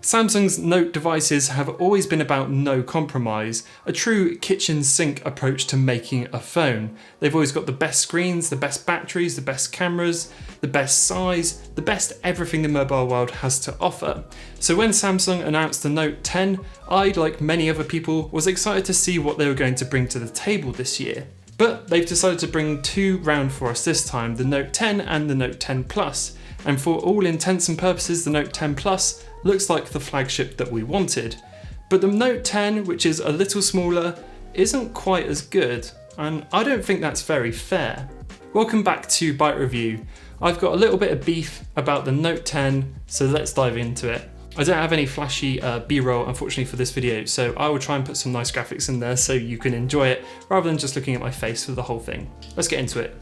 Samsung's Note devices have always been about no compromise, a true kitchen sink approach to making a phone. They've always got the best screens, the best batteries, the best cameras, the best size, the best everything the mobile world has to offer. So when Samsung announced the Note 10, I, like many other people, was excited to see what they were going to bring to the table this year. But they've decided to bring two round for us this time, the Note 10 and the Note 10 Plus. And for all intents and purposes, the Note 10 Plus looks like the flagship that we wanted. But the Note 10, which is a little smaller, isn't quite as good, and I don't think that's very fair. Welcome back to Byte Review. I've got a little bit of beef about the Note 10, so let's dive into it. I don't have any flashy B-roll unfortunately for this video, so I will try and put some nice graphics in there so you can enjoy it rather than just looking at my face for the whole thing. Let's get into it.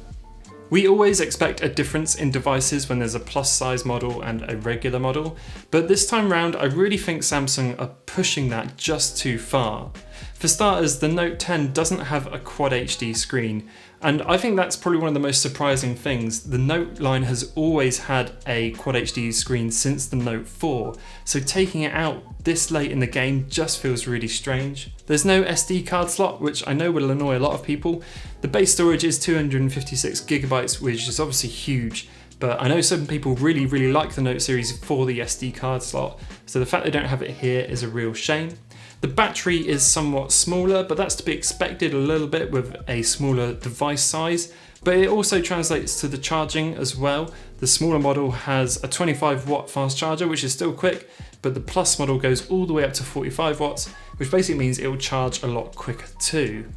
We always expect a difference in devices when there's a plus size model and a regular model, but this time round I really think Samsung are pushing that just too far. For starters, the Note 10 doesn't have a Quad HD screen, and I think that's probably one of the most surprising things. The Note line has always had a Quad HD screen since the Note 4, so taking it out this late in the game just feels really strange. There's no SD card slot, which I know will annoy a lot of people. The base storage is 256GB, which is obviously huge, but I know some people really like the Note series for the SD card slot, so the fact they don't have it here is a real shame. The battery is somewhat smaller, but that's to be expected a little bit with a smaller device size, but it also translates to the charging as well. The smaller model has a 25-watt fast charger, which is still quick, but the Plus model goes all the way up to 45 watts, which basically means it will charge a lot quicker too.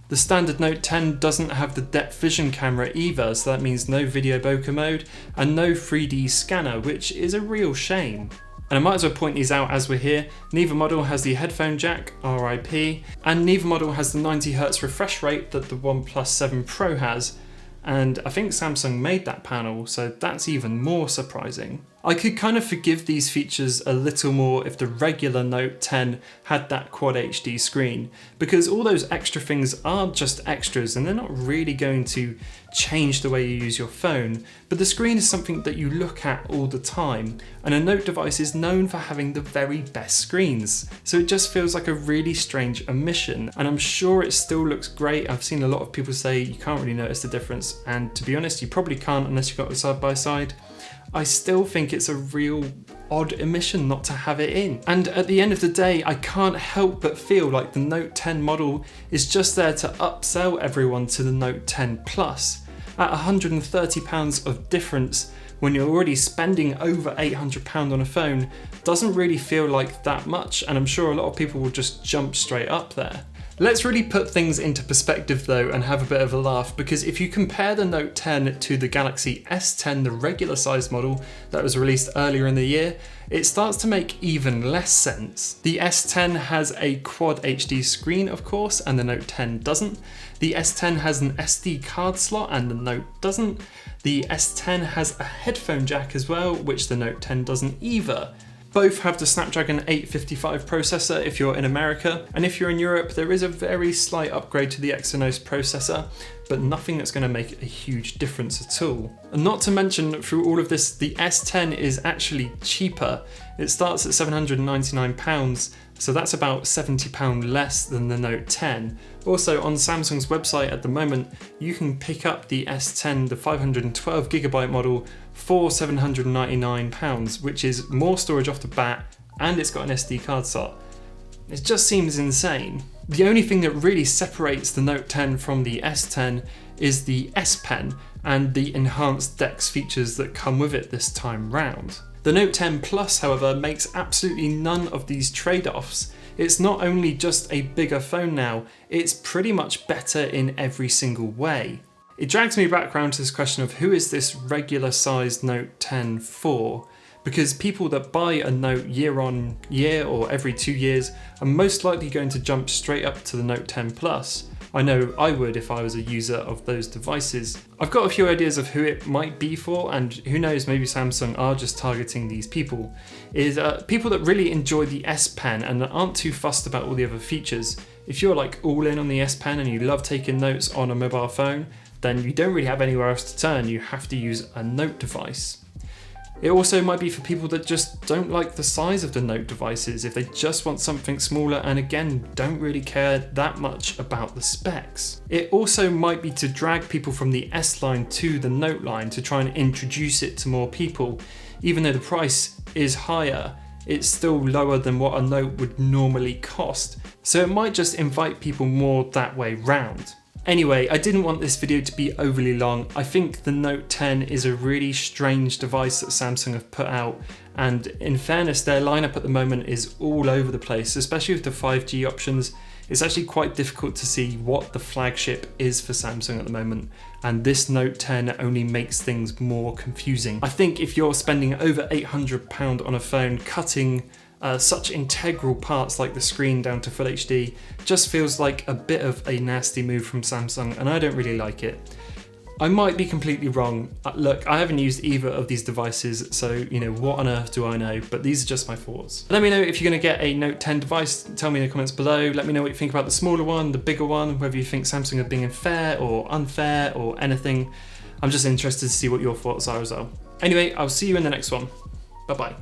The standard Note 10 doesn't have the depth vision camera either, so that means no video bokeh mode and no 3D scanner, which is a real shame. And I might as well point these out as we're here. Neither model has the headphone jack, RIP, and neither model has the 90Hz refresh rate that the OnePlus 7 Pro has. And I think Samsung made that panel, so that's even more surprising. I could kind of forgive these features a little more if the regular Note 10 had that Quad HD screen, because all those extra things are just extras and they're not really going to change the way you use your phone, but the screen is something that you look at all the time, and a Note device is known for having the very best screens, so it just feels like a really strange omission, and I'm sure it still looks great. I've seen a lot of people say you can't really notice the difference, and to be honest, you probably can't unless you've got it side by side. I still think it's a real odd omission not to have it in. And at the end of the day, I can't help but feel like the Note 10 model is just there to upsell everyone to the Note 10 Plus. At £130 of difference when you're already spending over £800 on a phone doesn't really feel like that much, and I'm sure a lot of people will just jump straight up there. Let's really put things into perspective though and have a bit of a laugh, because if you compare the Note 10 to the Galaxy S10, the regular size model that was released earlier in the year, it starts to make even less sense. The S10 has a Quad HD screen, of course, and the Note 10 doesn't. The S10 has an SD card slot and the Note doesn't. The S10 has a headphone jack as well, which the Note 10 doesn't either. Both have the Snapdragon 855 processor if you're in America, and if you're in Europe there is a very slight upgrade to the Exynos processor, but nothing that's going to make a huge difference at all. And not to mention, through all of this, the S10 is actually cheaper. It starts at £799, so that's about £70 less than the Note 10. Also, on Samsung's website at the moment, you can pick up the S10, the 512GB model, for £799, which is more storage off the bat, and it's got an SD card slot. It just seems insane. The only thing that really separates the Note 10 from the S10 is the S Pen and the enhanced DeX features that come with it this time round. The Note 10 Plus, however, makes absolutely none of these trade-offs. It's not only just a bigger phone now, it's pretty much better in every single way. It drags me back around to this question of who is this regular sized Note 10 for? Because people that buy a Note year on year or every 2 years are most likely going to jump straight up to the Note 10 Plus. I know I would if I was a user of those devices. I've got a few ideas of who it might be for, and who knows, maybe Samsung are just targeting these people. Is people that really enjoy the S Pen and aren't too fussed about all the other features. If you're like all in on the S Pen and you love taking notes on a mobile phone, then you don't really have anywhere else to turn, you have to use a Note device. It also might be for people that just don't like the size of the Note devices, if they just want something smaller and again, don't really care that much about the specs. It also might be to drag people from the S line to the Note line to try and introduce it to more people. Even though the price is higher, it's still lower than what a Note would normally cost. So it might just invite people more that way round. Anyway, I didn't want this video to be overly long. I think the Note 10 is a really strange device that Samsung have put out, and in fairness, their lineup at the moment is all over the place, especially with the 5G options. It's actually quite difficult to see what the flagship is for Samsung at the moment, and this Note 10 only makes things more confusing. I think if you're spending over £800 on a phone, cutting such integral parts like the screen down to Full HD just feels like a bit of a nasty move from Samsung, and I don't really like it. I might be completely wrong. Look, I haven't used either of these devices, so you know, what on earth do I know? But these are just my thoughts. Let me know if you're gonna get a Note 10 device. Tell me in the comments below. Let me know what you think about the smaller one, the bigger one, whether you think Samsung are being fair or unfair or anything. I'm just interested to see what your thoughts are as well. Anyway, I'll see you in the next one. Bye-bye.